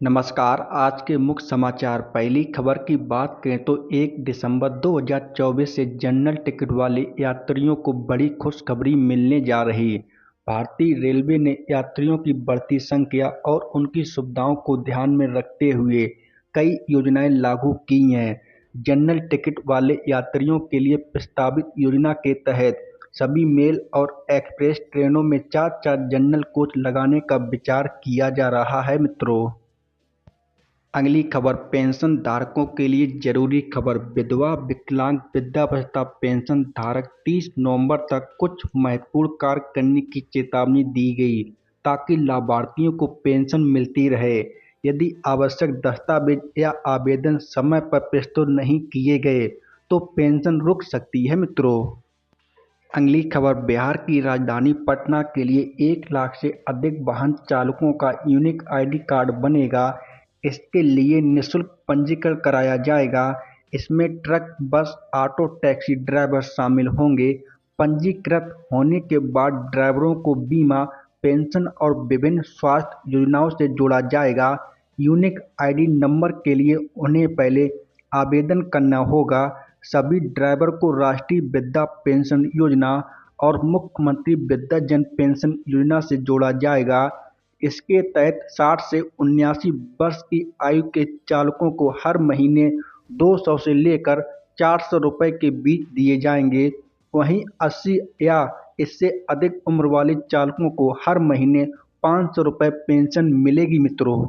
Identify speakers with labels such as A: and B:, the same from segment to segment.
A: नमस्कार। आज के मुख्य समाचार। पहली खबर की बात करें तो 1 दिसंबर 2024 से जनरल टिकट वाले यात्रियों को बड़ी खुशखबरी मिलने जा रही है। भारतीय रेलवे ने यात्रियों की बढ़ती संख्या और उनकी सुविधाओं को ध्यान में रखते हुए कई योजनाएं लागू की हैं। जनरल टिकट वाले यात्रियों के लिए प्रस्तावित योजना के तहत सभी मेल और एक्सप्रेस ट्रेनों में 4-4 जनरल कोच लगाने का विचार किया जा रहा है मित्रों। अगली खबर पेंशन धारकों के लिए जरूरी खबर। विधवा विकलांग वृद्धावस्था पेंशन धारक 30 नवंबर तक कुछ महत्वपूर्ण कार्य करने की चेतावनी दी गई ताकि लाभार्थियों को पेंशन मिलती रहे। यदि आवश्यक दस्तावेज या आवेदन समय पर प्रस्तुत नहीं किए गए तो पेंशन रुक सकती है मित्रों। अगली खबर बिहार की राजधानी पटना के लिए 1 लाख से अधिक वाहन चालकों का यूनिक आईडी कार्ड बनेगा। इसके लिए निःशुल्क पंजीकरण कराया जाएगा। इसमें ट्रक, बस, ऑटो, टैक्सी ड्राइवर शामिल होंगे। पंजीकृत होने के बाद ड्राइवरों को बीमा, पेंशन और विभिन्न स्वास्थ्य योजनाओं से जोड़ा जाएगा। यूनिक आईडी नंबर के लिए उन्हें पहले आवेदन करना होगा। सभी ड्राइवर को राष्ट्रीय वृद्धा पेंशन योजना और मुख्यमंत्री वृद्धाजन पेंशन योजना से जोड़ा जाएगा। इसके तहत 60 से 79 वर्ष की आयु के चालकों को हर महीने 200 से लेकर 400 रुपये के बीच दिए जाएंगे। वहीं 80 या इससे अधिक उम्र वाले चालकों को हर महीने 500 रुपये पेंशन मिलेगी मित्रों।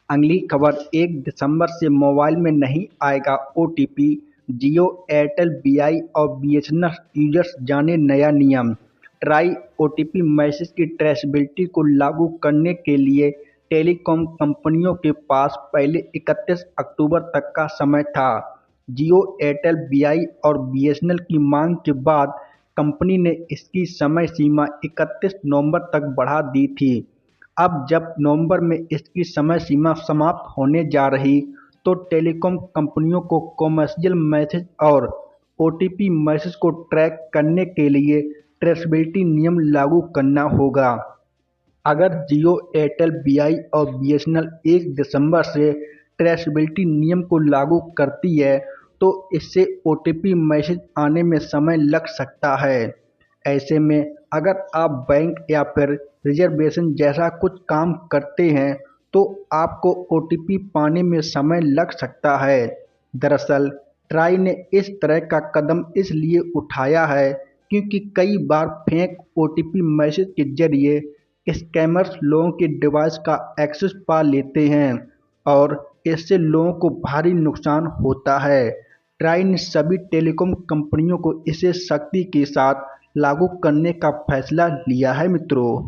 A: अगली खबर 1 दिसंबर से मोबाइल में नहीं आएगा ओटीपी। जियो, एयरटेल, वीआई और बीएसएनएल यूजर्स जाने नया नियम। ट्राई ओटीपी मैसेज की ट्रेसेबिलिटी को लागू करने के लिए टेलीकॉम कंपनियों के पास पहले 31 अक्टूबर तक का समय था। जियो, एयरटेल, वीआई और बीएसएनएल की मांग के बाद कंपनी ने इसकी समय सीमा 31 नवंबर तक बढ़ा दी थी। अब जब नवंबर में इसकी समय सीमा समाप्त होने जा रही तो टेलीकॉम कंपनियों को कॉमर्शियल मैसेज और ओटीपी मैसेज को ट्रैक करने के लिए ट्रेसेबिलिटी नियम लागू करना होगा। अगर जियो, एयरटेल, वीआई और बीएसएनएल 1 दिसंबर से ट्रेसेबिलिटी नियम को लागू करती है तो इससे ओटीपी मैसेज आने में समय लग सकता है। ऐसे में अगर आप बैंक या फिर रिजर्वेशन जैसा कुछ काम करते हैं तो आपको ओटीपी पाने में समय लग सकता है। दरअसल ट्राई ने इस तरह का कदम इसलिए उठाया है क्योंकि कई बार फेक ओटीपी मैसेज के जरिए स्कैमर्स लोगों के डिवाइस का एक्सेस पा लेते हैं और इससे लोगों को भारी नुकसान होता है। ट्राई ने सभी टेलीकॉम कंपनियों को इसे सख्ती के साथ लागू करने का फैसला लिया है मित्रों।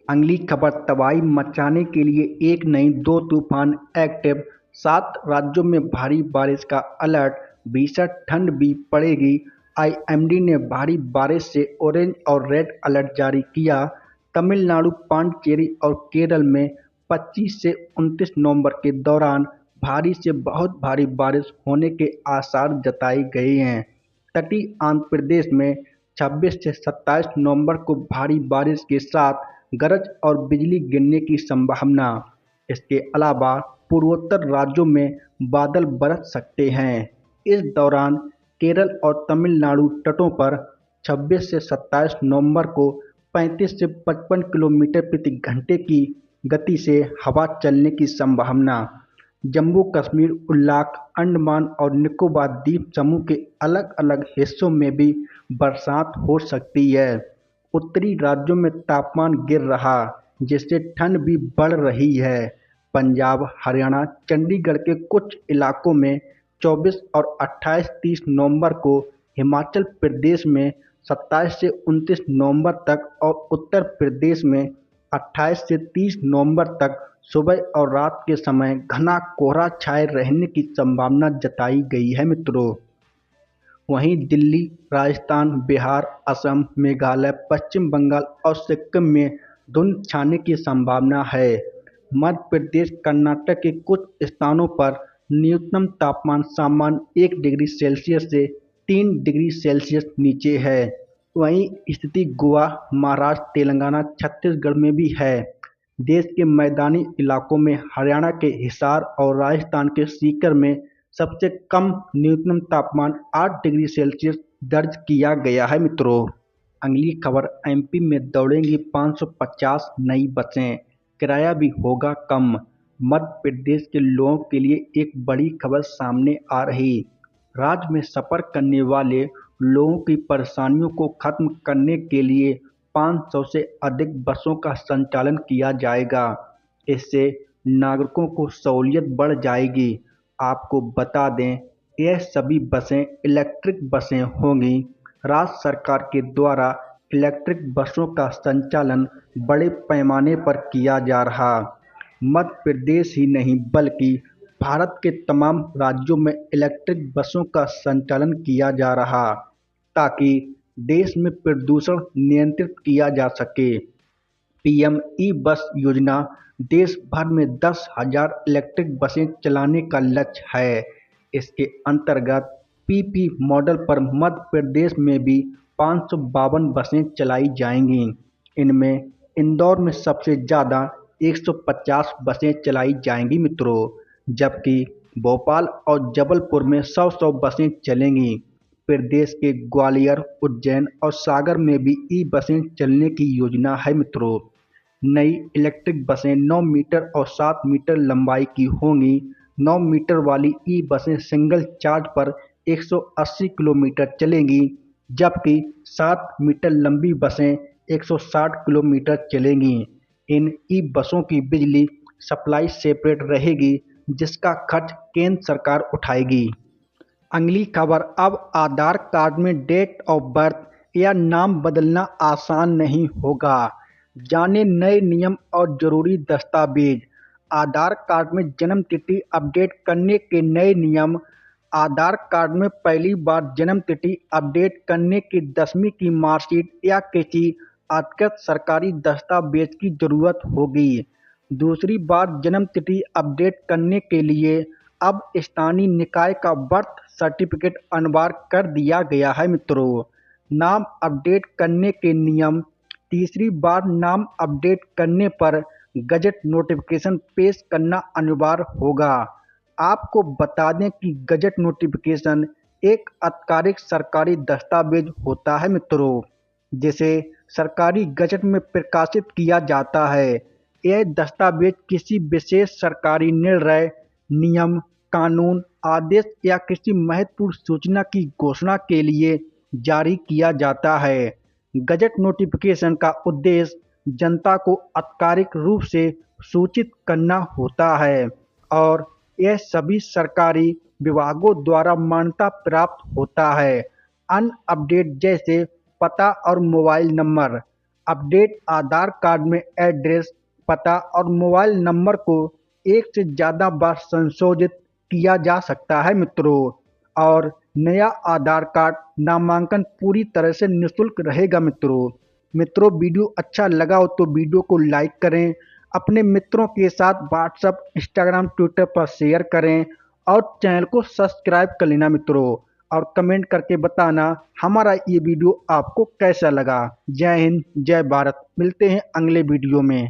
A: अगली खबर तबाही मचाने के लिए एक नहीं 2 तूफान एक्टिव। 7 राज्यों में भारी बारिश का अलर्ट। भीषण ठंड भी पड़ेगी। आईएमडी ने भारी बारिश से ऑरेंज और रेड अलर्ट जारी किया। तमिलनाडु, पांडिचेरी और केरल में 25 से 29 नवंबर के दौरान भारी से बहुत भारी बारिश होने के आसार जताए गए हैं। तटीय आंध्र प्रदेश में 26 से 27 नवंबर को भारी बारिश के साथ गरज और बिजली गिरने की संभावना। इसके अलावा पूर्वोत्तर राज्यों में बादल बरस सकते हैं। इस दौरान केरल और तमिलनाडु तटों पर 26 से 27 नवंबर को 35 से 55 किलोमीटर प्रति घंटे की गति से हवा चलने की संभावना। जम्मू कश्मीर, लद्दाख, अंडमान और निकोबार द्वीप समूह के अलग अलग हिस्सों में भी बरसात हो सकती है। उत्तरी राज्यों में तापमान गिर रहा जिससे ठंड भी बढ़ रही है। पंजाब, हरियाणा, चंडीगढ़ के कुछ इलाकों में 24 और 28-30 नवंबर को, हिमाचल प्रदेश में 27 से 29 नवंबर तक और उत्तर प्रदेश में 28 से 30 नवंबर तक सुबह और रात के समय घना कोहरा छाए रहने की संभावना जताई गई है मित्रों। वहीं दिल्ली, राजस्थान, बिहार, असम, मेघालय, पश्चिम बंगाल और सिक्किम में धुंध छाने की संभावना है। मध्य प्रदेश, कर्नाटक के कुछ स्थानों पर न्यूनतम तापमान सामान्य 1 डिग्री सेल्सियस से 3 डिग्री सेल्सियस नीचे है। वहीं स्थिति गोवा, महाराष्ट्र, तेलंगाना, छत्तीसगढ़ में भी है। देश के मैदानी इलाकों में हरियाणा के हिसार और राजस्थान के सीकर में सबसे कम न्यूनतम तापमान 8 डिग्री सेल्सियस दर्ज किया गया है मित्रों। अगली खबर, एमपी में दौड़ेंगी 550 नई बसें, किराया भी होगा कम। मध्य प्रदेश के लोगों के लिए एक बड़ी खबर सामने आ रही। राज्य में सफर करने वाले लोगों की परेशानियों को खत्म करने के लिए 500 से अधिक बसों का संचालन किया जाएगा। इससे नागरिकों को सहूलियत बढ़ जाएगी। आपको बता दें, यह सभी बसें इलेक्ट्रिक बसें होंगी। राज्य सरकार के द्वारा इलेक्ट्रिक बसों का संचालन बड़े पैमाने पर किया जा रहा। मध्य प्रदेश ही नहीं बल्कि भारत के तमाम राज्यों में इलेक्ट्रिक बसों का संचालन किया जा रहा, ताकि देश में प्रदूषण नियंत्रित किया जा सके। पीएम ई बस योजना देश भर में 10,000 इलेक्ट्रिक बसें चलाने का लक्ष्य है। इसके अंतर्गत पीपी मॉडल पर मध्य प्रदेश में भी 552 बसें चलाई जाएंगी। इनमें इंदौर में सबसे ज़्यादा 150 बसें चलाई जाएंगी मित्रों, जबकि भोपाल और जबलपुर में 100 बसें चलेंगी। प्रदेश के ग्वालियर, उज्जैन और सागर में भी ई बसें चलने की योजना है मित्रों। नई इलेक्ट्रिक बसें 9 मीटर और 7 मीटर लंबाई की होंगी। 9 मीटर वाली ई बसें सिंगल चार्ज पर 180 किलोमीटर चलेंगी, जबकि 7 मीटर लंबी बसें 160 किलोमीटर चलेंगी। इन ई बसों की बिजली सप्लाई सेपरेट रहेगी, जिसका खर्च केंद्र सरकार उठाएगी। अगली खबर, अब आधार कार्ड में डेट ऑफ बर्थ या नाम बदलना आसान नहीं होगा। जाने नए नियम और जरूरी दस्तावेज। आधार कार्ड में जन्म तिथि अपडेट करने के नए नियम। आधार कार्ड में पहली बार जन्म तिथि अपडेट करने की 10वीं की मार्कशीट या किसी अधिकृत सरकारी दस्तावेज की जरूरत होगी। दूसरी बार जन्म तिथि अपडेट करने के लिए अब स्थानीय निकाय का बर्थ सर्टिफिकेट अनिवार्य कर दिया गया है मित्रों। नाम अपडेट करने के नियम। तीसरी बार नाम अपडेट करने पर गजट नोटिफिकेशन पेश करना अनिवार्य होगा। आपको बता दें कि गजट नोटिफिकेशन एक आधिकारिक सरकारी दस्तावेज होता है मित्रों, जिसे सरकारी गजट में प्रकाशित किया जाता है। यह दस्तावेज किसी विशेष सरकारी निर्णय, नियम, कानून, आदेश या किसी महत्वपूर्ण सूचना की घोषणा के लिए जारी किया जाता है। गजट नोटिफिकेशन का उद्देश्य जनता को आधिकारिक रूप से सूचित करना होता है और यह सभी सरकारी विभागों द्वारा मान्यता प्राप्त होता है। अन्य अपडेट जैसे पता और मोबाइल नंबर अपडेट। आधार कार्ड में एड्रेस, पता और मोबाइल नंबर को एक से ज़्यादा बार संशोधित किया जा सकता है मित्रों। और नया आधार कार्ड नामांकन पूरी तरह से निःशुल्क रहेगा मित्रों। वीडियो अच्छा लगा हो तो वीडियो को लाइक करें, अपने मित्रों के साथ व्हाट्सएप, इंस्टाग्राम, ट्विटर पर शेयर करें और चैनल को सब्सक्राइब कर लेना मित्रों। और कमेंट करके बताना हमारा ये वीडियो आपको कैसा लगा। जय हिंद, जय भारत। मिलते हैं अगले वीडियो में।